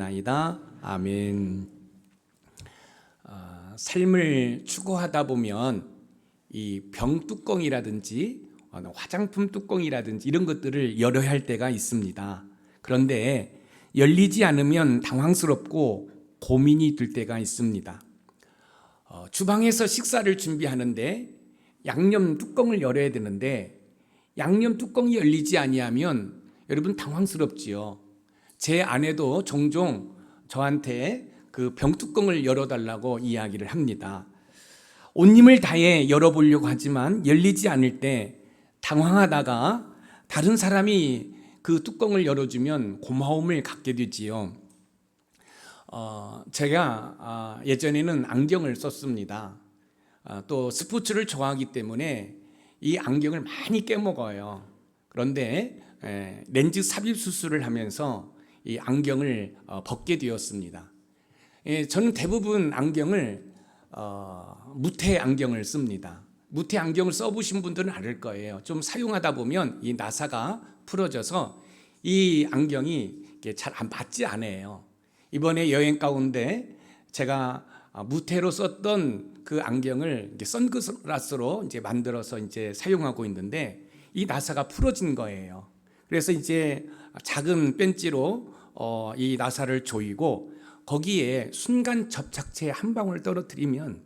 나이다. 아멘. 삶을 추구하다 보면 이 병뚜껑이라든지 화장품 뚜껑이라든지 이런 것들을 열어야 할 때가 있습니다. 그런데 열리지 않으면 당황스럽고 고민이 들 때가 있습니다. 주방에서 식사를 준비하는데 양념 뚜껑을 열어야 되는데 양념 뚜껑이 열리지 아니하면 여러분 당황스럽지요. 제 아내도 종종 저한테 그 병뚜껑을 열어달라고 이야기를 합니다. 온 힘을 다해 열어보려고 하지만 열리지 않을 때 당황하다가 다른 사람이 그 뚜껑을 열어주면 고마움을 갖게 되지요. 제가 예전에는 안경을 썼습니다. 또 스포츠를 좋아하기 때문에 이 안경을 많이 깨먹어요. 그런데 렌즈 삽입 수술을 하면서 이 안경을 벗게 되었습니다. 저는 대부분 안경을 무태 안경을 씁니다. 무태 안경을 써보신 분들은 알 거예요. 좀 사용하다 보면 이 나사가 풀어져서 이 안경이 잘 맞지 않아요. 이번에 여행 가운데 제가 무태로 썼던 그 안경을 이제 선글라스로 이제 만들어서 이제 사용하고 있는데 이 나사가 풀어진 거예요. 그래서 이제 작은 벤치로 이 나사를 조이고 거기에 순간 접착제 한 방울 떨어뜨리면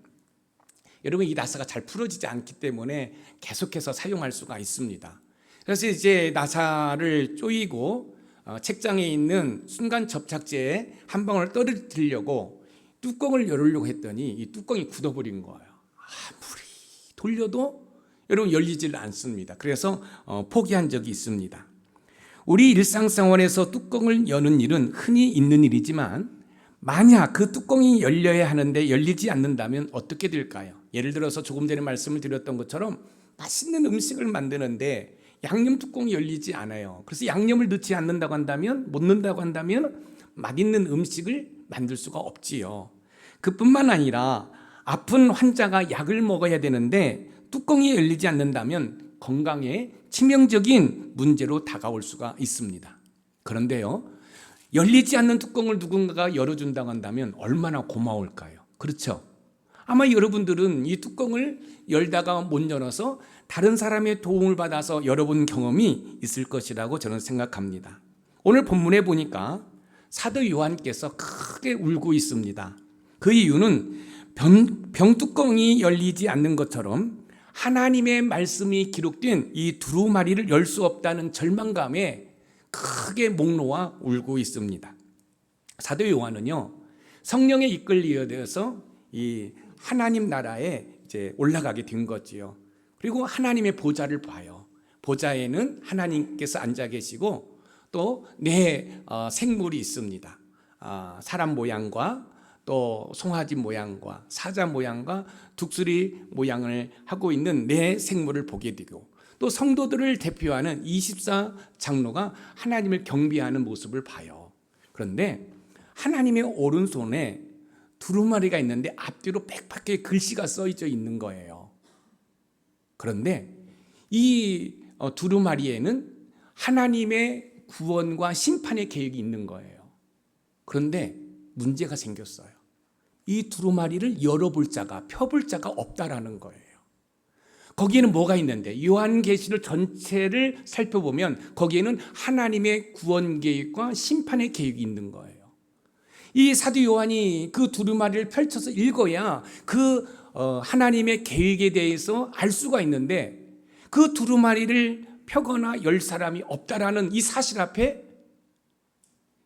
여러분 이 나사가 잘 풀어지지 않기 때문에 계속해서 사용할 수가 있습니다. 그래서 이제 나사를 조이고 책장에 있는 순간 접착제에 한 방울 떨어뜨리려고 뚜껑을 열으려고 했더니 이 뚜껑이 굳어버린 거예요. 아무리 돌려도 여러분 열리질 않습니다. 그래서 포기한 적이 있습니다. 우리 일상생활에서 뚜껑을 여는 일은 흔히 있는 일이지만 만약 그 뚜껑이 열려야 하는데 열리지 않는다면 어떻게 될까요? 예를 들어서 조금 전에 말씀을 드렸던 것처럼 맛있는 음식을 만드는데 양념 뚜껑이 열리지 않아요. 그래서 양념을 넣지 않는다고 한다면, 못 넣는다고 한다면 맛있는 음식을 만들 수가 없지요. 그뿐만 아니라 아픈 환자가 약을 먹어야 되는데 뚜껑이 열리지 않는다면 건강에 치명적인 문제로 다가올 수가 있습니다. 그런데요, 열리지 않는 뚜껑을 누군가가 열어준다고 한다면 얼마나 고마울까요? 그렇죠? 아마 여러분들은 이 뚜껑을 열다가 못 열어서 다른 사람의 도움을 받아서 열어본 경험이 있을 것이라고 저는 생각합니다. 오늘 본문에 보니까 사도 요한께서 크게 울고 있습니다. 그 이유는 병뚜껑이 열리지 않는 것처럼 하나님의 말씀이 기록된 이 두루마리를 열 수 없다는 절망감에 크게 목 놓아 울고 있습니다. 사도 요한은요, 성령에 이끌려서 이 하나님 나라에 이제 올라가게 된 거지요. 그리고 하나님의 보좌를 봐요. 보좌에는 하나님께서 앉아 계시고 또 네 생물이 있습니다. 사람 모양과 또 송아지 모양과 사자 모양과 독수리 모양을 하고 있는 네 생물을 보게 되고 또 성도들을 대표하는 24장로가 하나님을 경배하는 모습을 봐요. 그런데 하나님의 오른손에 두루마리가 있는데 앞뒤로 빽빽하게 글씨가 써져 있는 거예요. 그런데 이 두루마리에는 하나님의 구원과 심판의 계획이 있는 거예요. 그런데 문제가 생겼어요. 이 두루마리를 열어볼 자가, 펴볼 자가 없다라는 거예요. 거기에는 뭐가 있는데 요한계시록 전체를 살펴보면 거기에는 하나님의 구원 계획과 심판의 계획이 있는 거예요. 이 사도 요한이 그 두루마리를 펼쳐서 읽어야 그 하나님의 계획에 대해서 알 수가 있는데 그 두루마리를 펴거나 열 사람이 없다라는 이 사실 앞에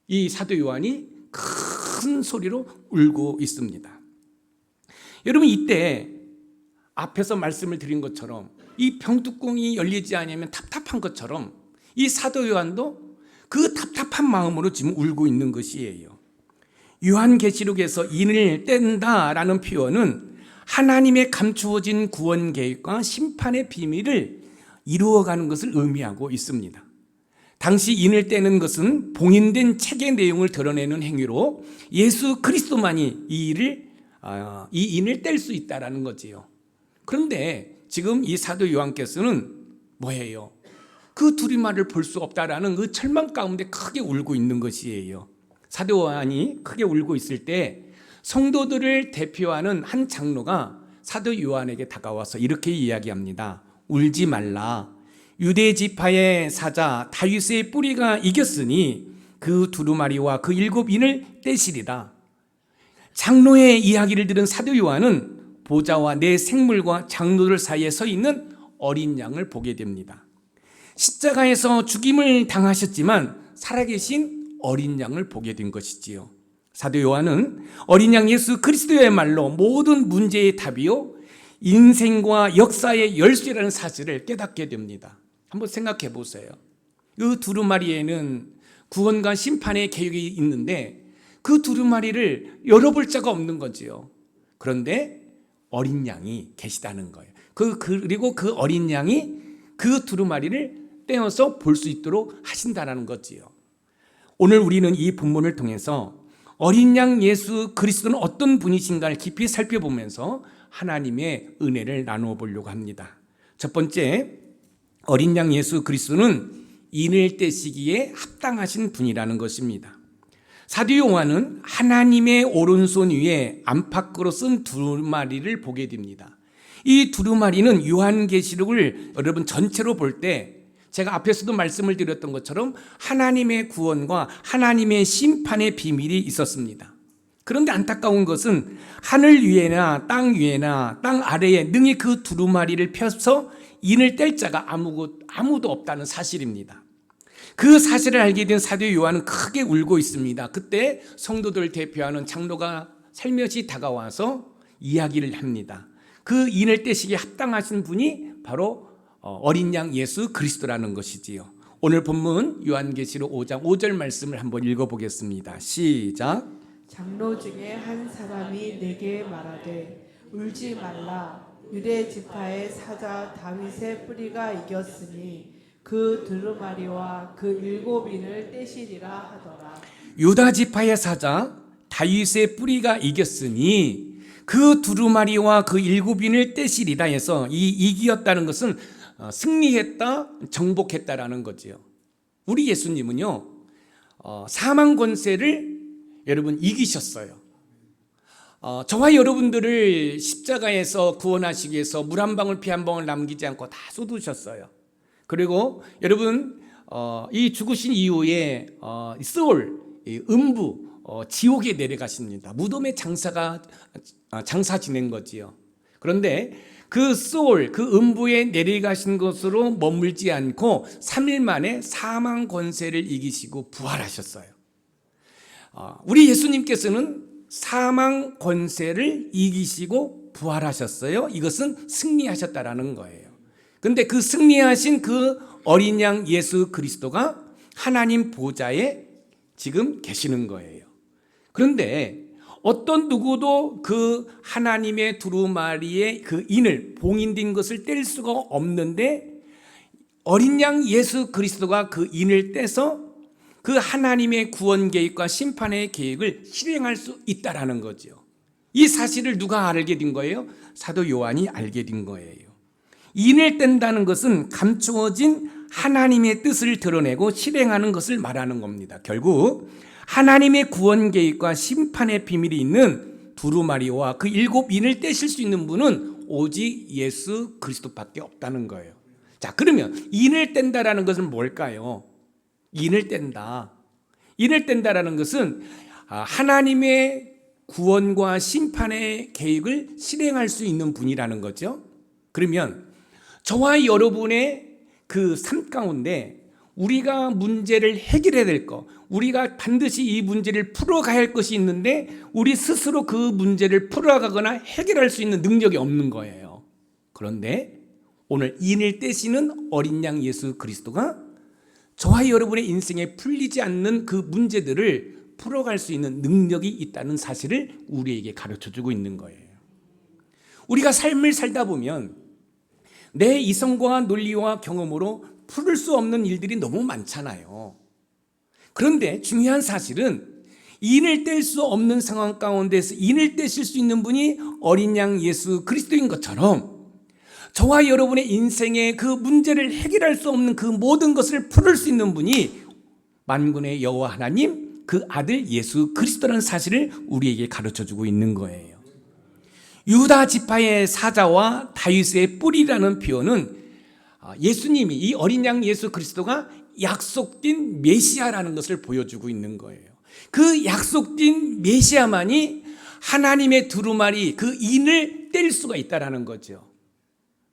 이 사도 요한이 큰 소리로 울고 있습니다. 여러분 이때 앞에서 말씀을 드린 것처럼 이 병뚜껑이 열리지 않으면 답답한 것처럼 이 사도 요한도 그 답답한 마음으로 지금 울고 있는 것이에요. 요한계시록에서 인을 뗀다라는 표현은 하나님의 감추어진 구원 계획과 심판의 비밀을 이루어가는 것을 의미하고 있습니다. 당시 인을 떼는 것은 봉인된 책의 내용을 드러내는 행위로 예수 그리스도만이 이 인을 뗄 수 있다라는 거지요. 그런데 지금 이 사도 요한께서는 뭐예요? 그 두루마리를 볼 수 없다라는 그 절망 가운데 크게 울고 있는 것이에요. 사도 요한이 크게 울고 있을 때 성도들을 대표하는 한 장로가 사도 요한에게 다가와서 이렇게 이야기합니다. 울지 말라. 유대 지파의 사자 다윗의 뿌리가 이겼으니 그 두루마리와 그 7인을 떼시리라. 장로의 이야기를 들은 사도 요한은 보좌와 내 생물과 장로들 사이에 서 있는 어린 양을 보게 됩니다. 십자가에서 죽임을 당하셨지만 살아계신 어린 양을 보게 된 것이지요. 사도 요한은 어린 양 예수 그리스도의 말로 모든 문제의 답이요 인생과 역사의 열쇠라는 사실을 깨닫게 됩니다. 한번 생각해 보세요. 이 두루마리에는 구원과 심판의 계획이 있는데 그 두루마리를 열어볼 자가 없는 거지요. 그런데 어린 양이 계시다는 거예요. 그리고 그 어린 양이 그 두루마리를 떼어서 볼 수 있도록 하신다는 거지요. 오늘 우리는 이 본문을 통해서 어린 양 예수 그리스도는 어떤 분이신가를 깊이 살펴보면서 하나님의 은혜를 나누어 보려고 합니다. 첫 번째, 어린 양 예수 그리스도는 인을 떼시기에 합당하신 분이라는 것입니다. 사도 요한은 하나님의 오른손 위에 안팎으로 쓴 두루마리를 보게 됩니다. 이 두루마리는 요한계시록을 여러분 전체로 볼 때 제가 앞에서도 말씀을 드렸던 것처럼 하나님의 구원과 하나님의 심판의 비밀이 있었습니다. 그런데 안타까운 것은 하늘 위에나 땅 위에나 땅 아래에 능히 그 두루마리를 펴서 인을 뗄 자가 아무도 없다는 사실입니다. 그 사실을 알게 된 사도 요한은 크게 울고 있습니다. 그때 성도들을 대표하는 장로가 살며시 다가와서 이야기를 합니다. 그 인을 떼시기에 합당하신 분이 바로 어린 양 예수 그리스도라는 것이지요. 오늘 본문 요한계시록 5장 5절 말씀을 한번 읽어보겠습니다. 시작. 장로 중에 한 사람이 내게 말하되 울지 말라. 유대 지파의 사자 다윗의 뿌리가 이겼으니 그 두루마리와 그 7인을 떼시리라 하더라. 유다 지파의 사자 다윗의 뿌리가 이겼으니 그 두루마리와 그 7인을 떼시리라 해서 이 이기었다는 것은 승리했다, 정복했다라는 거지요. 우리 예수님은요, 사망 권세를 여러분 이기셨어요. 저와 여러분들을 십자가에서 구원하시기 위해서 물 한 방울 피 한 방울 남기지 않고 다 쏟으셨어요. 그리고 여러분 이 죽으신 이후에 스올, 음부, 지옥에 내려가십니다. 무덤에 장사 지낸 거지요. 그런데 그 소울, 그 음부에 내려가신 것으로 머물지 않고 3일 만에 사망 권세를 이기시고 부활하셨어요. 우리 예수님께서는 사망 권세를 이기시고 부활하셨어요. 이것은 승리하셨다라는 거예요. 그런데 그 승리하신 그 어린 양 예수 그리스도가 하나님 보좌에 지금 계시는 거예요. 그런데 어떤 누구도 그 하나님의 두루마리의 그 인을 봉인된 것을 뗄 수가 없는데 어린 양 예수 그리스도가 그 인을 떼서 그 하나님의 구원 계획과 심판의 계획을 실행할 수 있다라는 거죠. 이 사실을 누가 알게 된 거예요? 사도 요한이 알게 된 거예요. 인을 뗀다는 것은 감추어진 하나님의 뜻을 드러내고 실행하는 것을 말하는 겁니다. 결국 하나님의 구원 계획과 심판의 비밀이 있는 두루마리와 그 7인을 떼실 수 있는 분은 오직 예수 그리스도밖에 없다는 거예요. 자, 그러면 인을 뗀다라는 것은 뭘까요? 인을 뗀다. 인을 뗀다라는 것은 하나님의 구원과 심판의 계획을 실행할 수 있는 분이라는 거죠. 그러면 저와 여러분의 그 삶 가운데 우리가 문제를 해결해야 될 것, 우리가 반드시 이 문제를 풀어가야 할 것이 있는데 우리 스스로 그 문제를 풀어가거나 해결할 수 있는 능력이 없는 거예요. 그런데 오늘 인을 떼시는 어린 양 예수 그리스도가 저와 여러분의 인생에 풀리지 않는 그 문제들을 풀어갈 수 있는 능력이 있다는 사실을 우리에게 가르쳐주고 있는 거예요. 우리가 삶을 살다 보면 내 이성과 논리와 경험으로 풀을 수 없는 일들이 너무 많잖아요. 그런데 중요한 사실은 인을 뗄 수 없는 상황 가운데서 인을 떼실 수 있는 분이 어린 양 예수 그리스도인 것처럼 저와 여러분의 인생의 그 문제를 해결할 수 없는 그 모든 것을 풀을 수 있는 분이 만군의 여호와 하나님 그 아들 예수 그리스도라는 사실을 우리에게 가르쳐주고 있는 거예요. 유다 지파의 사자와 다윗의 뿌리라는 표현은 예수님이, 이 어린 양 예수 그리스도가 약속된 메시아라는 것을 보여주고 있는 거예요. 그 약속된 메시아만이 하나님의 두루마리, 그 인을 뗄 수가 있다라는 거죠.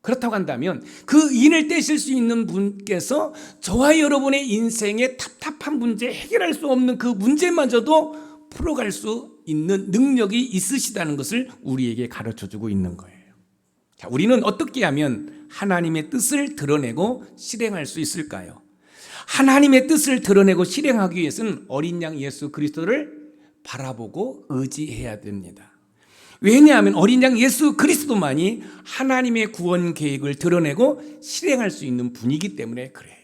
그렇다고 한다면 그 인을 떼실 수 있는 분께서 저와 여러분의 인생의 답답한 문제, 해결할 수 없는 그 문제마저도 풀어갈 수 있는 능력이 있으시다는 것을 우리에게 가르쳐주고 있는 거예요. 자, 우리는 어떻게 하면 하나님의 뜻을 드러내고 실행할 수 있을까요? 하나님의 뜻을 드러내고 실행하기 위해서는 어린 양 예수 그리스도를 바라보고 의지해야 됩니다. 왜냐하면 어린 양 예수 그리스도만이 하나님의 구원 계획을 드러내고 실행할 수 있는 분이기 때문에 그래요.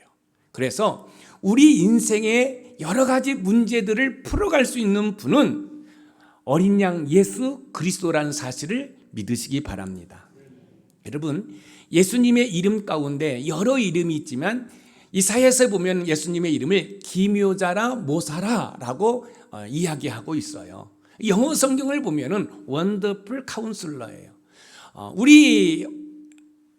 그래서 우리 인생의 여러 가지 문제들을 풀어갈 수 있는 분은 어린 양 예수 그리스도라는 사실을 믿으시기 바랍니다. 여러분, 예수님의 이름 가운데 여러 이름이 있지만 이사야서에 보면 예수님의 이름을 기묘자라 모사라라고 이야기하고 있어요. 영어 성경을 보면은 원더풀 카운슬러예요. 우리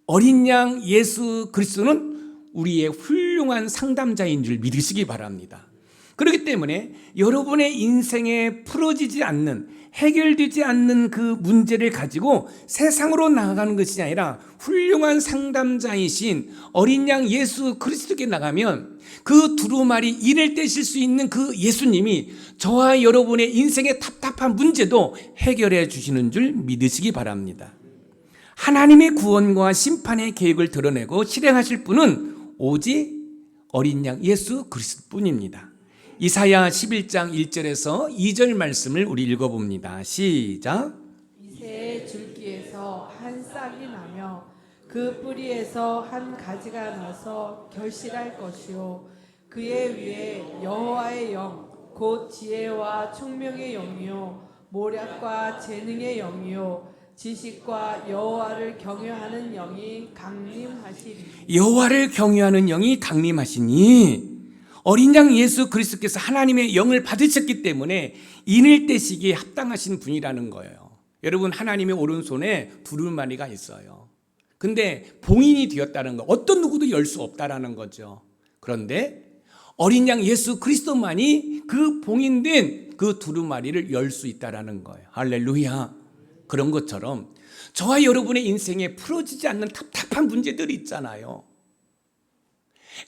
어린 양 예수 그리스도는 우리의 훌륭한 상담자인 줄 믿으시기 바랍니다. 그렇기 때문에 여러분의 인생에 풀어지지 않는, 해결되지 않는 그 문제를 가지고 세상으로 나아가는 것이 아니라 훌륭한 상담자이신 어린 양 예수 그리스도께 나가면 그 두루마리 인을 떼실 수 있는 그 예수님이 저와 여러분의 인생의 답답한 문제도 해결해 주시는 줄 믿으시기 바랍니다. 하나님의 구원과 심판의 계획을 드러내고 실행하실 분은 오직 어린 양 예수 그리스도뿐입니다. 이사야 11장 1절에서 2절 말씀을 우리 읽어봅니다. 시작. 이새의 줄기에서 한 싹이 나며 그 뿌리에서 한 가지가 나서 결실할 것이요 그의 위에 여호와의 영 곧 지혜와 총명의 영이요 모략과 재능의 영이요 지식과 여호와를 경외하는 영이 강림하시리. 여호와를 경외하는 영이 강림하시니 어린 양 예수 그리스도께서 하나님의 영을 받으셨기 때문에 인을 떼시기에 합당하신 분이라는 거예요. 여러분, 하나님의 오른손에 두루마리가 있어요. 근데 봉인이 되었다는 거, 어떤 누구도 열 수 없다라는 거죠. 그런데 어린 양 예수 그리스도만이 그 봉인된 그 두루마리를 열 수 있다라는 거예요. 할렐루야. 그런 것처럼 저와 여러분의 인생에 풀어지지 않는 답답한 문제들이 있잖아요.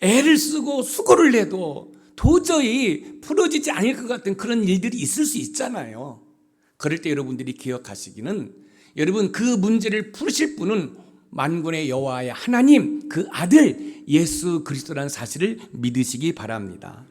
애를 쓰고 수고를 내도 도저히 풀어지지 않을 것 같은 그런 일들이 있을 수 있잖아요. 그럴 때 여러분들이 기억하시기는, 여러분, 그 문제를 푸실 분은 만군의 여호와의 하나님, 그 아들 예수 그리스도라는 사실을 믿으시기 바랍니다.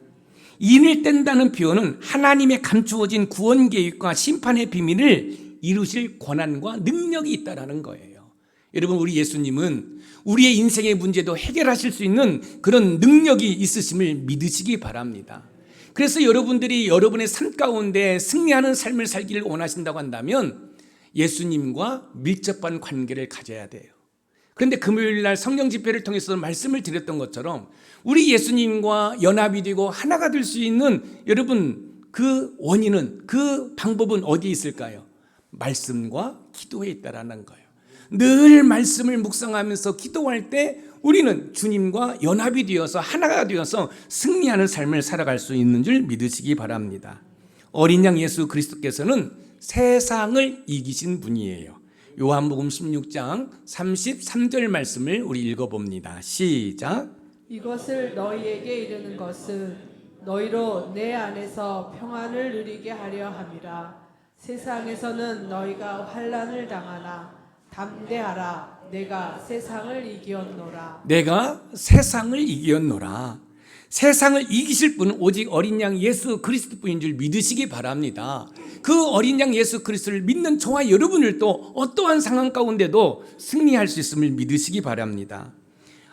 인을 뗀다는 표현은 하나님의 감추어진 구원 계획과 심판의 비밀을 이루실 권한과 능력이 있다라는 거예요. 여러분, 우리 예수님은 우리의 인생의 문제도 해결하실 수 있는 그런 능력이 있으심을 믿으시기 바랍니다. 그래서 여러분들이 여러분의 삶 가운데 승리하는 삶을 살기를 원하신다고 한다면 예수님과 밀접한 관계를 가져야 돼요. 그런데 금요일 날 성령 집회를 통해서 말씀을 드렸던 것처럼 우리 예수님과 연합이 되고 하나가 될 수 있는, 여러분, 그 원인은, 그 방법은 어디에 있을까요? 말씀과 기도에 있다라는 거예요. 늘 말씀을 묵상하면서 기도할 때 우리는 주님과 연합이 되어서 하나가 되어서 승리하는 삶을 살아갈 수 있는 줄 믿으시기 바랍니다. 어린 양 예수 그리스도께서는 세상을 이기신 분이에요. 요한복음 16장 33절 말씀을 우리 읽어봅니다. 시작. 이것을 너희에게 이르는 것은 너희로 내 안에서 평안을 누리게 하려 함이라. 세상에서는 너희가 환난을 당하나 담대하라. 내가 세상을 이기었노라. 내가 세상을 이기었노라. 세상을 이기실 분은 오직 어린 양 예수 그리스도뿐인 줄 믿으시기 바랍니다. 그 어린 양 예수 그리스도를 믿는 저와 여러분을 또 어떠한 상황 가운데도 승리할 수 있음을 믿으시기 바랍니다.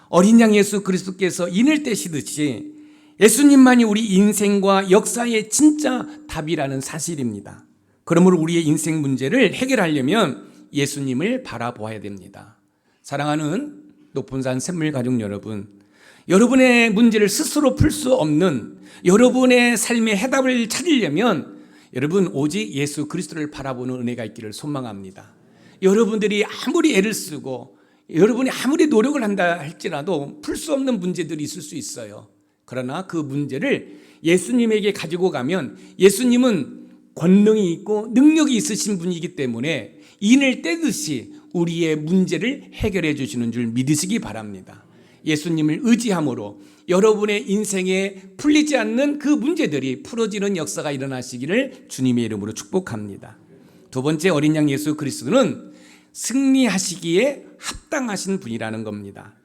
어린 양 예수 그리스도께서 인을 떼시듯이 예수님만이 우리 인생과 역사의 진짜 답이라는 사실입니다. 그러므로 우리의 인생 문제를 해결하려면 예수님을 바라보아야 됩니다. 사랑하는 높은산 샘물 가족 여러분, 여러분의 문제를 스스로 풀 수 없는 여러분의 삶의 해답을 찾으려면 여러분 오직 예수 그리스도를 바라보는 은혜가 있기를 소망합니다. 여러분들이 아무리 애를 쓰고 여러분이 아무리 노력을 한다 할지라도 풀 수 없는 문제들이 있을 수 있어요. 그러나 그 문제를 예수님에게 가지고 가면 예수님은 권능이 있고 능력이 있으신 분이기 때문에 인을 떼듯이 우리의 문제를 해결해 주시는 줄 믿으시기 바랍니다. 예수님을 의지함으로 여러분의 인생에 풀리지 않는 그 문제들이 풀어지는 역사가 일어나시기를 주님의 이름으로 축복합니다. 두 번째, 어린 양 예수 그리스도는 승리하시기에 합당하신 분이라는 겁니다.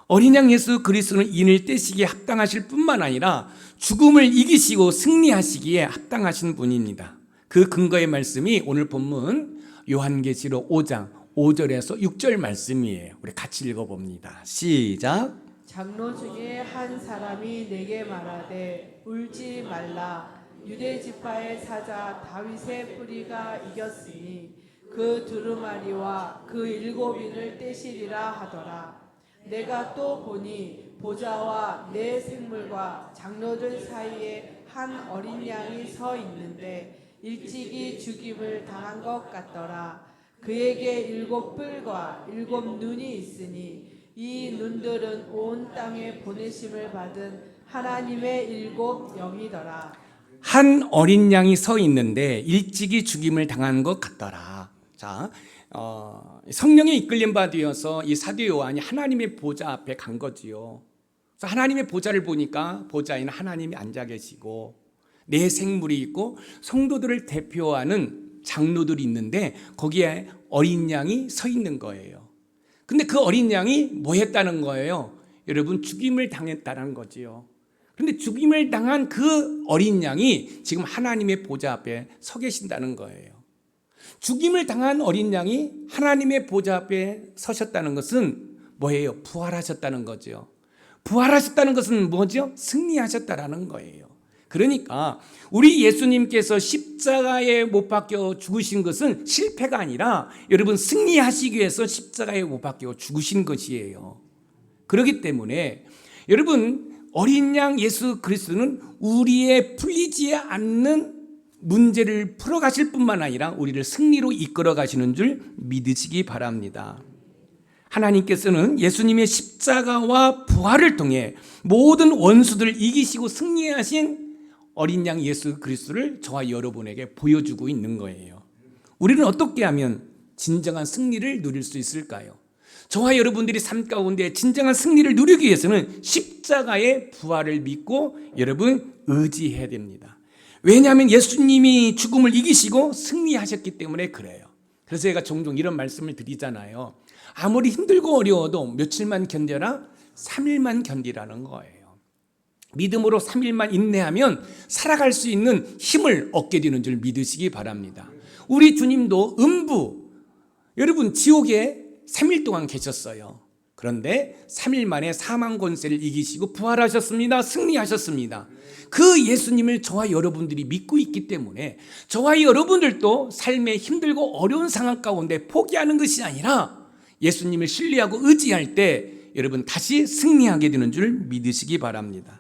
어린 양 예수 그리스도는 인을 떼시기에 합당하실 뿐만 아니라 죽음을 이기시고 승리하시기에 합당하신 분입니다. 그 근거의 말씀이 오늘 본문 요한계시록 5장 5절에서 6절 말씀이에요. 우리 같이 읽어봅니다. 시작. 장로 중에 한 사람이 내게 말하되 울지 말라. 유대 지파의 사자 다윗의 뿌리가 이겼으니 그 두루마리와 그 일곱인을 떼시리라 하더라. 내가 또 보니 보좌와 내 생물과 장로들 사이에 한 어린 양이 서 있는데 일찍이 죽임을 당한 것 같더라. 그에게 일곱 뿔과 일곱 눈이 있으니 이 눈들은 온 땅에 보내심을 받은 하나님의 일곱 영이더라. 한 어린 양이 서 있는데 일찍이 죽임을 당한 것 같더라. 자, 성령의 이끌림 받으어서 이 사도 요한이 하나님의 보좌 앞에 간 거지요. 그래서 하나님의 보좌를 보니까 보좌에는 하나님이 앉아 계시고 내 생물이 있고 성도들을 대표하는 장로들이 있는데 거기에 어린 양이 서 있는 거예요. 근데 그 어린 양이 뭐 했다는 거예요? 여러분, 죽임을 당했다는 거지요. 그런데 죽임을 당한 그 어린 양이 지금 하나님의 보좌 앞에 서 계신다는 거예요. 죽임을 당한 어린 양이 하나님의 보좌 앞에 서셨다는 것은 뭐예요? 부활하셨다는 거죠. 부활하셨다는 것은 뭐죠? 승리하셨다라는 거예요. 그러니까 우리 예수님께서 십자가에 못 박혀 죽으신 것은 실패가 아니라 여러분 승리하시기 위해서 십자가에 못 박혀 죽으신 것이에요. 그렇기 때문에 여러분 어린 양 예수 그리스도는 우리의 풀리지 않는 문제를 풀어가실 뿐만 아니라 우리를 승리로 이끌어 가시는 줄 믿으시기 바랍니다. 하나님께서는 예수님의 십자가와 부활을 통해 모든 원수들을 이기시고 승리하신 어린 양 예수 그리스도를 저와 여러분에게 보여주고 있는 거예요. 우리는 어떻게 하면 진정한 승리를 누릴 수 있을까요? 저와 여러분들이 삶 가운데 진정한 승리를 누리기 위해서는 십자가의 부활을 믿고 여러분 의지해야 됩니다. 왜냐하면 예수님이 죽음을 이기시고 승리하셨기 때문에 그래요. 그래서 제가 종종 이런 말씀을 드리잖아요. 아무리 힘들고 어려워도 며칠만 견뎌라, 3일만 견디라는 거예요. 믿음으로 3일만 인내하면 살아갈 수 있는 힘을 얻게 되는 줄 믿으시기 바랍니다. 우리 주님도 음부, 여러분 지옥에 3일 동안 계셨어요. 그런데 3일 만에 사망 권세를 이기시고 부활하셨습니다. 승리하셨습니다. 그 예수님을 저와 여러분들이 믿고 있기 때문에 저와 여러분들도 삶의 힘들고 어려운 상황 가운데 포기하는 것이 아니라 예수님을 신뢰하고 의지할 때 여러분 다시 승리하게 되는 줄 믿으시기 바랍니다.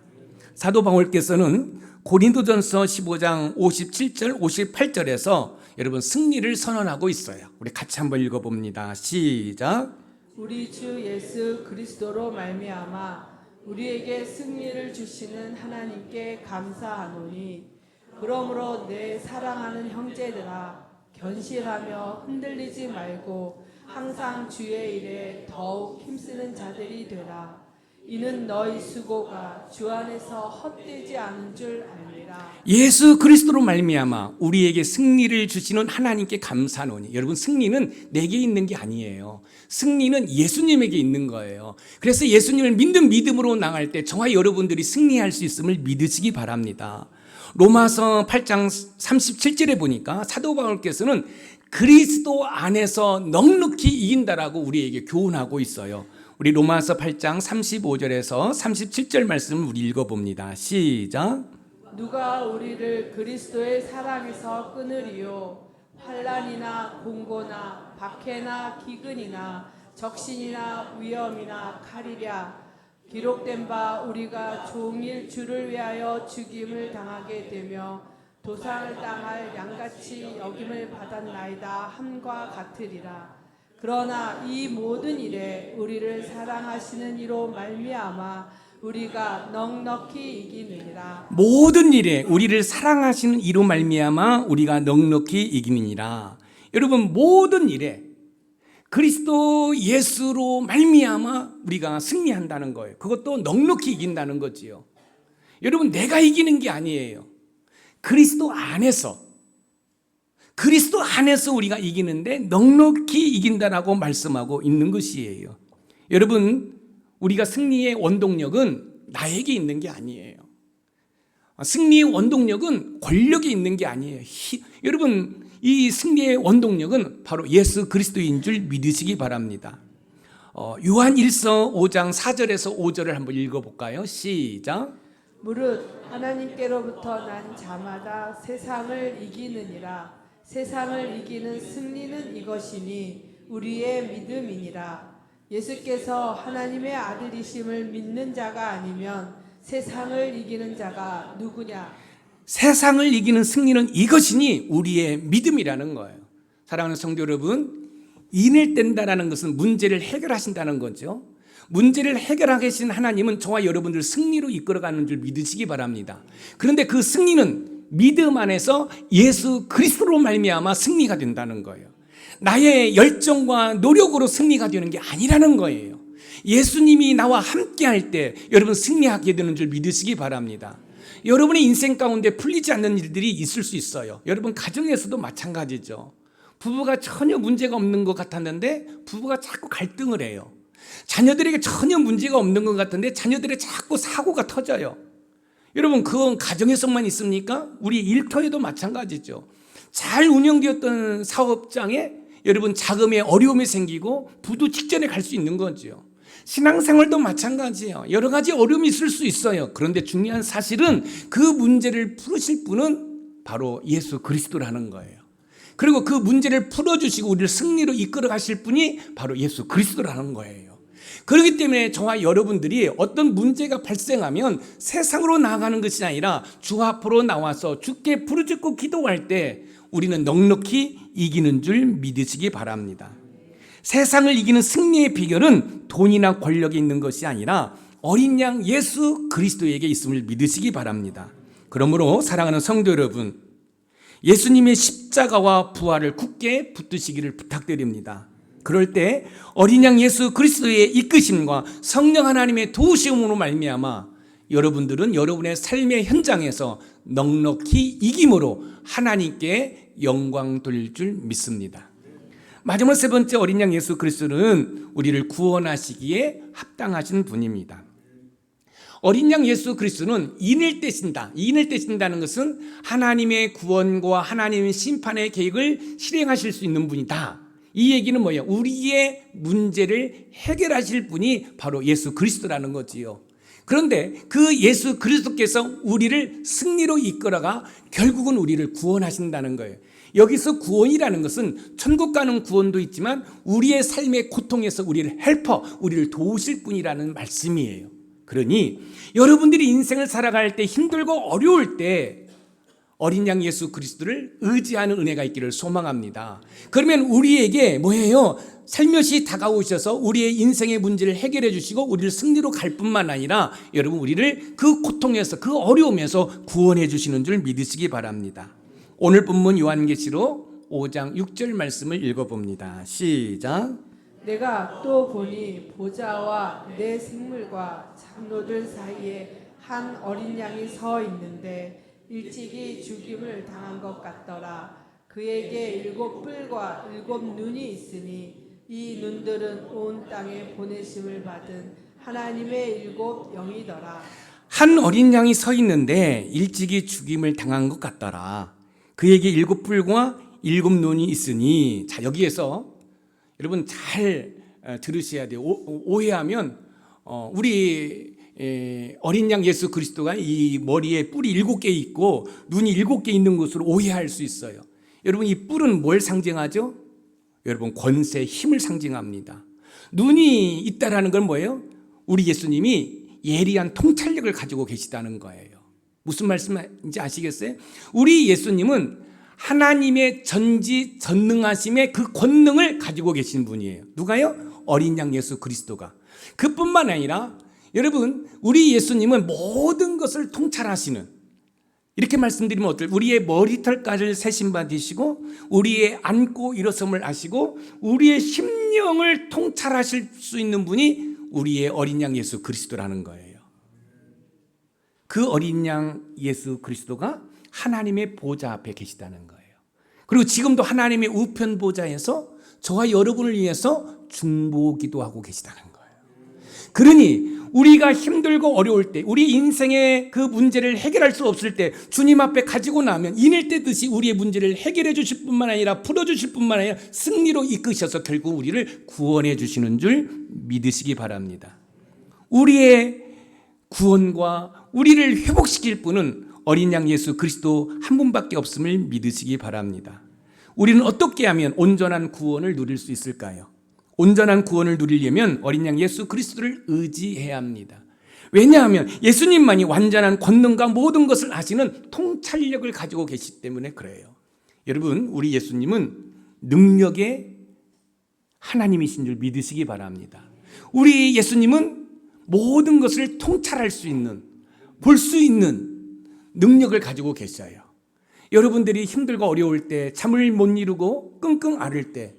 사도 바울께서는 고린도전서 15장 57절 58절에서 여러분 승리를 선언하고 있어요. 우리 같이 한번 읽어봅니다. 시작. 우리 주 예수 그리스도로 말미암아 우리에게 승리를 주시는 하나님께 감사하노니 그러므로 내 사랑하는 형제들아 견실하며 흔들리지 말고 항상 주의 일에 더욱 힘쓰는 자들이 되라. 이는 너희 수고가 주 안에서 헛되지 않은 줄 알리라. 예수 그리스도로 말미암아 우리에게 승리를 주시는 하나님께 감사하노니. 여러분 승리는 내게 있는 게 아니에요. 승리는 예수님에게 있는 거예요. 그래서 예수님을 믿는 믿음으로 나갈 때 저와 여러분들이 승리할 수 있음을 믿으시기 바랍니다. 로마서 8장 37절에 보니까 사도 바울께서는 그리스도 안에서 넉넉히 이긴다라고 우리에게 교훈하고 있어요. 우리 로마서 8장 35절에서 37절 말씀을 우리 읽어봅니다. 시작. 누가 우리를 그리스도의 사랑에서 끊으리요? 환난이나 공고나 박해나 기근이나 적신이나 위험이나 칼이랴. 기록된 바 우리가 종일 주를 위하여 죽임을 당하게 되며 도상을 당할 양같이 여김을 받았나이다 함과 같으리라. 그러나 이 모든 일에 우리를 사랑하시는 이로 말미암아 우리가 넉넉히 이기느니라. 모든 일에 우리를 사랑하시는 이로 말미암아 우리가 넉넉히 이기느니라. 여러분, 모든 일에 그리스도 예수로 말미암아 우리가 승리한다는 거예요. 그것도 넉넉히 이긴다는 거지요. 여러분, 내가 이기는 게 아니에요. 그리스도 안에서 우리가 이기는데 넉넉히 이긴다라고 말씀하고 있는 것이에요. 여러분, 우리가 승리의 원동력은 나에게 있는 게 아니에요. 승리의 원동력은 권력에 있는 게 아니에요. 여러분, 이 승리의 원동력은 바로 예수 그리스도인 줄 믿으시기 바랍니다. 요한 1서 5장 4절에서 5절을 한번 읽어볼까요? 시작. 무릇 하나님께로부터 난 자마다 세상을 이기느니라. 세상을 이기는 승리는 이것이니 우리의 믿음이니라. 예수께서 하나님의 아들이심을 믿는 자가 아니면 세상을 이기는 자가 누구냐? 세상을 이기는 승리는 이것이니 우리의 믿음이라는 거예요. 사랑하는 성도 여러분, 인을 것은 문제를 해결하신다는 거죠. 문제를 해결하신 하나님은 저와 여러분들 승리로 이끌어가는 줄 믿으시기 바랍니다. 그런데 그 승리는 믿음 안에서 예수 그리스도로 말미암아 승리가 된다는 거예요. 나의 열정과 노력으로 승리가 되는 게 아니라는 거예요. 예수님이 나와 함께 할 때 여러분 승리하게 되는 줄 믿으시기 바랍니다. 여러분의 인생 가운데 풀리지 않는 일들이 있을 수 있어요. 여러분 가정에서도 마찬가지죠. 부부가 전혀 문제가 없는 것 같았는데 부부가 자꾸 갈등을 해요. 자녀들에게 전혀 문제가 없는 것 같은데 자녀들의 자꾸 사고가 터져요. 여러분, 그건 가정에서만 있습니까? 우리 일터에도 마찬가지죠. 잘 운영되었던 사업장에 여러분 자금에 어려움이 생기고 부도 직전에 갈 수 있는 거죠. 신앙생활도 마찬가지예요. 여러 가지 어려움이 있을 수 있어요. 그런데 중요한 사실은 그 문제를 풀으실 분은 바로 예수 그리스도라는 거예요. 그리고 그 문제를 풀어주시고 우리를 승리로 이끌어 가실 분이 바로 예수 그리스도라는 거예요. 그렇기 때문에 저와 여러분들이 어떤 문제가 발생하면 세상으로 나아가는 것이 아니라 주 앞으로 나와서 주께 부르짖고 기도할 때 우리는 넉넉히 이기는 줄 믿으시기 바랍니다. 세상을 이기는 승리의 비결은 돈이나 권력에 있는 것이 아니라 어린 양 예수 그리스도에게 있음을 믿으시기 바랍니다. 그러므로 사랑하는 성도 여러분, 예수님의 십자가와 부활을 굳게 붙드시기를 부탁드립니다. 그럴 때 어린 양 예수 그리스도의 이끄심과 성령 하나님의 도우심으로 말미암아 여러분들은 여러분의 삶의 현장에서 넉넉히 이김으로 하나님께 영광 돌릴 줄 믿습니다. 마지막 세 번째, 어린 양 예수 그리스도는 우리를 구원하시기에 합당하신 분입니다. 어린 양 예수 그리스도는 인을 떼신다. 인을 떼신다는 것은 하나님의 구원과 하나님의 심판의 계획을 실행하실 수 있는 분이다. 이 얘기는 뭐예요? 우리의 문제를 해결하실 분이 바로 예수 그리스도라는 거지요. 그런데 그 예수 그리스도께서 우리를 승리로 이끌어가 결국은 우리를 구원하신다는 거예요. 여기서 구원이라는 것은 천국 가는 구원도 있지만 우리의 삶의 고통에서 우리를 헬퍼, 우리를 도우실 분이라는 말씀이에요. 그러니 여러분들이 인생을 살아갈 때 힘들고 어려울 때 어린 양 예수 그리스도를 의지하는 은혜가 있기를 소망합니다. 그러면 우리에게 뭐예요? 살며시 다가오셔서 우리의 인생의 문제를 해결해 주시고 우리를 승리로 갈 뿐만 아니라 여러분 우리를 그 고통에서 그 어려움에서 구원해 주시는 줄 믿으시기 바랍니다. 오늘 본문 요한계시록 5장 6절 말씀을 읽어봅니다. 시작. 내가 또 보니 보좌와 내 생물과 장로들 사이에 한 어린 양이 서 있는데 일찍이 죽임을 당한 것 같더라. 그에게 7 뿔과 7 눈이 있으니 이 눈들은 온 땅에 보내심을 받은 하나님의 7 영이더라. 한 어린 양이 서 있는데 일찍이 죽임을 당한 것 같더라. 그에게 7 뿔과 7 눈이 있으니, 자, 여기에서 여러분 잘 들으셔야 돼요. 오해하면 우리 어린 양 예수 그리스도가 이 머리에 뿔이 7개 있고 눈이 7개 있는 것으로 오해할 수 있어요. 여러분, 이 뿔은 뭘 상징하죠? 여러분, 권세, 힘을 상징합니다. 눈이 있다라는 건 뭐예요? 우리 예수님이 예리한 통찰력을 가지고 계시다는 거예요. 무슨 말씀인지 아시겠어요? 우리 예수님은 하나님의 전지전능하심의 그 권능을 가지고 계신 분이에요. 누가요? 어린 양 예수 그리스도가. 그뿐만 아니라 여러분, 우리 예수님은 모든 것을 통찰하시는, 이렇게 말씀드리면 어떨까요? 우리의 머리털까지를 세심받으시고 우리의 앉고 일어섬을 아시고 우리의 심령을 통찰하실 수 있는 분이 우리의 어린 양 예수 그리스도라는 거예요. 그 어린 양 예수 그리스도가 하나님의 보좌 앞에 계시다는 거예요. 그리고 지금도 하나님의 우편 보좌에서 저와 여러분을 위해서 중보기도하고 계시다는 거예요. 그러니 우리가 힘들고 어려울 때, 우리 인생의 그 문제를 해결할 수 없을 때 주님 앞에 가지고 나면 이낼 때 듯이 우리의 문제를 해결해 주실 뿐만 아니라 풀어주실 뿐만 아니라 승리로 이끄셔서 결국 우리를 구원해 주시는 줄 믿으시기 바랍니다. 우리의 구원과 우리를 회복시킬 분은 어린 양 예수 그리스도 한 분밖에 없음을 믿으시기 바랍니다. 우리는 어떻게 하면 온전한 구원을 누릴 수 있을까요? 온전한 구원을 누리려면 어린 양 예수 그리스도를 의지해야 합니다. 왜냐하면 예수님만이 완전한 권능과 모든 것을 아시는 통찰력을 가지고 계시기 때문에 그래요. 여러분, 우리 예수님은 능력의 하나님이신 줄 믿으시기 바랍니다. 우리 예수님은 모든 것을 통찰할 수 있는, 볼 수 있는 능력을 가지고 계셔요. 여러분들이 힘들고 어려울 때, 잠을 못 이루고 끙끙 앓을 때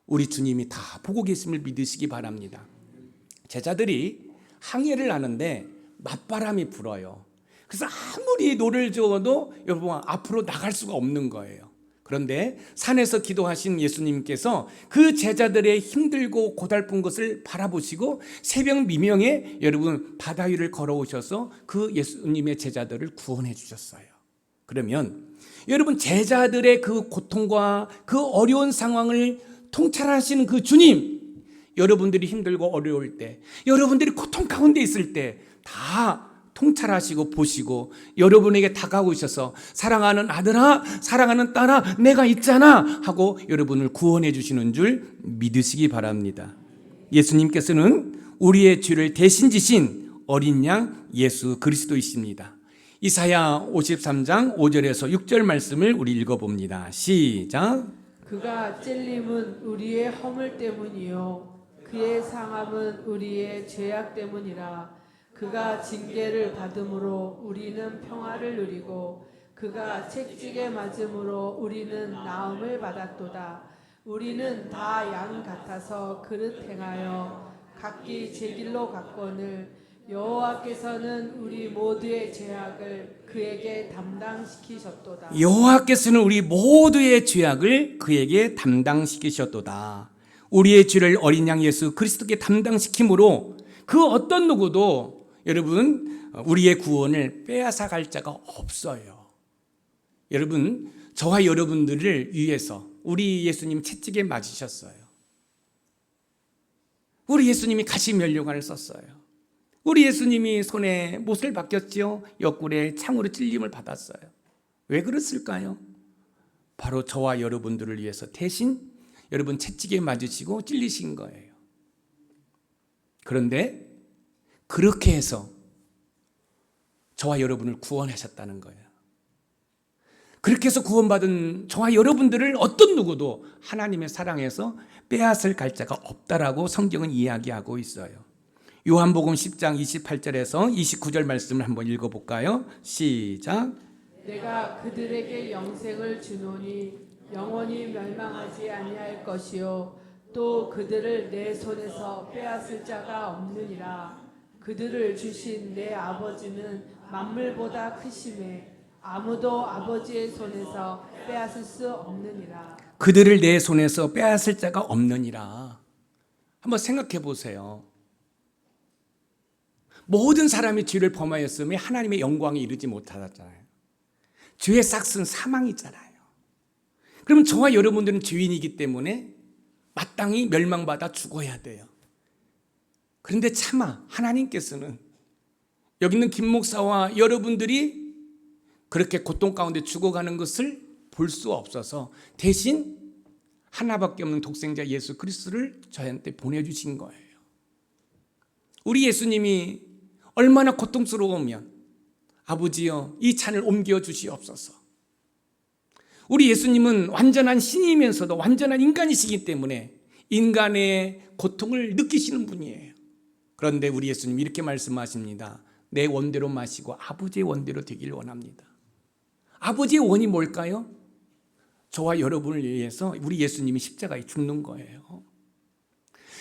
우리 주님이 다 보고 계심을 믿으시기 바랍니다. 제자들이 항해를 하는데 맞바람이 불어요. 그래서 아무리 노를 저어도 여러분 앞으로 나갈 수가 없는 거예요. 그런데 산에서 기도하신 예수님께서 그 제자들의 힘들고 고달픈 것을 바라보시고 새벽 미명에 여러분 바다 위를 걸어오셔서 그 예수님의 제자들을 구원해 주셨어요. 그러면 여러분, 제자들의 그 고통과 그 어려운 상황을 통찰하시는 그 주님, 여러분들이 힘들고 어려울 때, 여러분들이 고통 가운데 있을 때 다 통찰하시고 보시고 여러분에게 다가오셔서 사랑하는 아들아, 사랑하는 딸아, 내가 있잖아 하고 여러분을 구원해 주시는 줄 믿으시기 바랍니다. 예수님께서는 우리의 죄를 대신 지신 어린 양 예수 그리스도이십니다. 이사야 53장 5절에서 6절 말씀을 우리 읽어봅니다. 시작. 그가 찔림은 우리의 허물 때문이요 그의 상함은 우리의 죄악 때문이라. 그가 징계를 받음으로 우리는 평화를 누리고 그가 채찍에 맞음으로 우리는 나음을 받았도다. 우리는 다 양 같아서 그릇 행하여 각기 제 길로 갔거늘 여호와께서는 우리 모두의 죄악을 그에게 담당시키셨도다. 여호와께서는 우리 모두의 죄악을 그에게 담당시키셨도다. 우리의 죄를 어린 양 예수 그리스도께 담당시킴으로 그 어떤 누구도 여러분 우리의 구원을 빼앗아 갈 자가 없어요. 여러분, 저와 여러분들을 위해서 우리 예수님 채찍에 맞으셨어요. 우리 예수님이 가시면류관을 썼어요. 우리 예수님이 손에 못을 박혔지요. 옆구리에 창으로 찔림을 받았어요. 왜 그랬을까요? 바로 저와 여러분들을 위해서 대신 여러분 채찍에 맞으시고 찔리신 거예요. 그런데 그렇게 해서 저와 여러분을 구원하셨다는 거예요. 그렇게 해서 구원받은 저와 여러분들을 어떤 누구도 하나님의 사랑에서 빼앗을 갈 자가 없다라고 성경은 이야기하고 있어요. 요한복음 10장 28절에서 29절 말씀을 한번 읽어볼까요? 시작. 내가 그들에게 영생을 주노니 영원히 멸망하지 아니할 것이요 또 그들을 내 손에서 빼앗을 자가 없느니라. 그들을 주신 내 아버지는 만물보다 크심에 아무도 아버지의 손에서 빼앗을 수 없느니라. 그들을 내 손에서 빼앗을 자가 없느니라. 한번 생각해 보세요. 모든 사람이 죄를 범하였으며 하나님의 영광에 이르지 못하잖아요. 죄의 싹은 사망이잖아요. 그러면 저와 여러분들은 죄인이기 때문에 마땅히 멸망받아 죽어야 돼요. 그런데 차마 하나님께서는 여기 있는 김 목사와 여러분들이 그렇게 고통 가운데 죽어가는 것을 볼 수 없어서 대신 하나밖에 없는 독생자 예수 그리스도를 저한테 보내주신 거예요. 우리 예수님이 얼마나 고통스러우면 아버지여 이 잔을 옮겨 주시옵소서. 우리 예수님은 완전한 신이면서도 완전한 인간이시기 때문에 인간의 고통을 느끼시는 분이에요. 그런데 우리 예수님이 이렇게 말씀하십니다. 내 원대로 마시고 아버지의 원대로 되길 원합니다. 아버지의 원이 뭘까요? 저와 여러분을 위해서 우리 예수님이 십자가에 죽는 거예요.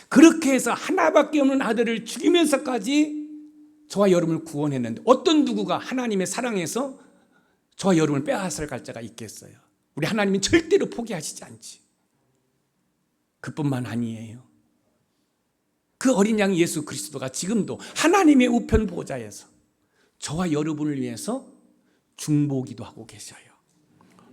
그렇게 해서 하나밖에 없는 아들을 죽이면서까지 저와 여러분을 구원했는데 어떤 누구가 하나님의 사랑에서 저와 여러분을 빼앗을 갈 자가 있겠어요? 우리 하나님은 절대로 포기하시지 않지. 그뿐만 아니에요. 그 어린 양 예수 그리스도가 지금도 하나님의 우편 보좌에서 저와 여러분을 위해서 중보기도 하고 계셔요.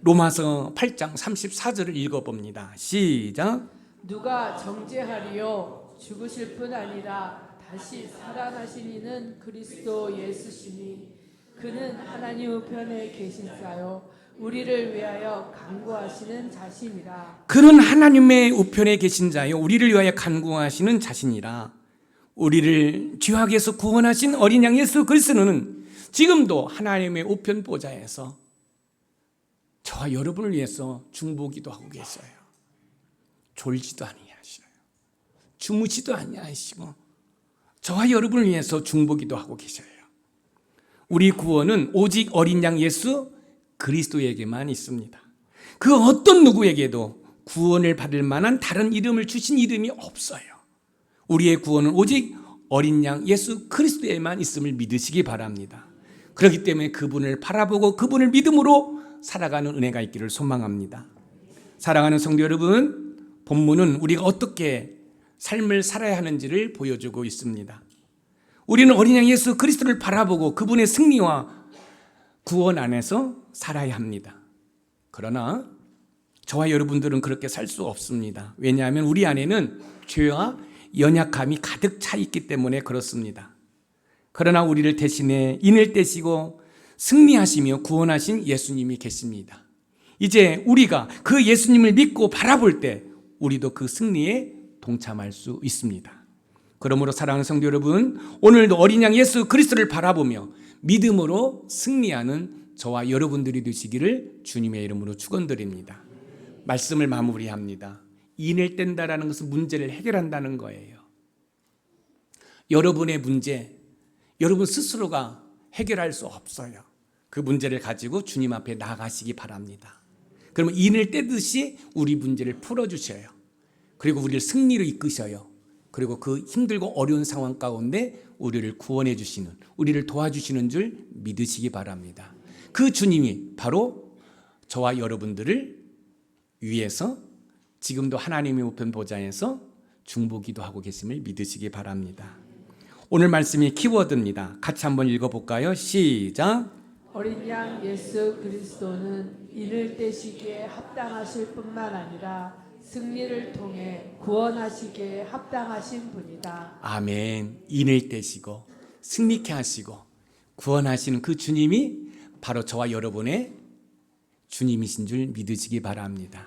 로마서 8장 34절을 읽어봅니다. 시작. 누가 정죄하리요 죽으실 뿐 아니라 다시 살아나신 이는 그리스도 예수시니 그는 하나님 우편에 계신사요 우리를 위하여 간구하시는 자신이라. 그는 하나님의 우편에 계신 자요 우리를 위하여 간구하시는 자신이라. 우리를 죄악에서 구원하신 어린 양 예수 그리스도는 지금도 하나님의 우편 보좌에서 저와 여러분을 위해서 중보기도 하고 계셔요. 졸지도 아니하셔요. 주무시도 아니하시고 저와 여러분을 위해서 중보기도 하고 계셔요. 우리 구원은 오직 어린 양 예수 그리스도에게만 있습니다. 그 어떤 누구에게도 구원을 받을 만한 다른 이름을 주신 이름이 없어요. 우리의 구원은 오직 어린 양 예수 그리스도에만 있음을 믿으시기 바랍니다. 그렇기 때문에 그분을 바라보고 그분을 믿음으로 살아가는 은혜가 있기를 소망합니다. 사랑하는 성도 여러분, 본문은 우리가 어떻게 삶을 살아야 하는지를 보여주고 있습니다. 우리는 어린 양 예수 그리스도를 바라보고 그분의 승리와 구원 안에서 살아야 합니다. 그러나 저와 여러분들은 그렇게 살 수 없습니다. 왜냐하면 우리 안에는 죄와 연약함이 가득 차 있기 때문에 그렇습니다. 그러나 우리를 대신해 인을 떼시고 승리하시며 구원하신 예수님이 계십니다. 이제 우리가 그 예수님을 믿고 바라볼 때 우리도 그 승리에 동참할 수 있습니다. 그러므로 사랑하는 성도 여러분, 오늘도 어린 양 예수 그리스도를 바라보며 믿음으로 승리하는 저와 여러분들이 되시기를 주님의 이름으로 축원드립니다. 말씀을 마무리합니다. 인을 뗀다라는 것은 문제를 해결한다는 거예요. 여러분의 문제, 여러분 스스로가 해결할 수 없어요. 그 문제를 가지고 주님 앞에 나가시기 바랍니다. 그러면 인을 떼듯이 우리 문제를 풀어주셔요. 그리고 우리를 승리로 이끄셔요. 그리고 그 힘들고 어려운 상황 가운데 우리를 구원해 주시는, 우리를 도와주시는 줄 믿으시기 바랍니다. 그 주님이 바로 저와 여러분들을 위해서 지금도 하나님의 우편 보좌에서 중보기도 하고 계심을 믿으시기 바랍니다. 오늘 말씀이 키워드입니다. 같이 한번 읽어볼까요? 시작. 어린 양 예수 그리스도는 인을 떼시기에 합당하실 뿐만 아니라 승리를 통해 구원하시기에 합당하신 분이다. 아멘. 인을 떼시고 승리케 하시고 구원하시는 그 주님이 바로 저와 여러분의 주님이신 줄 믿으시기 바랍니다.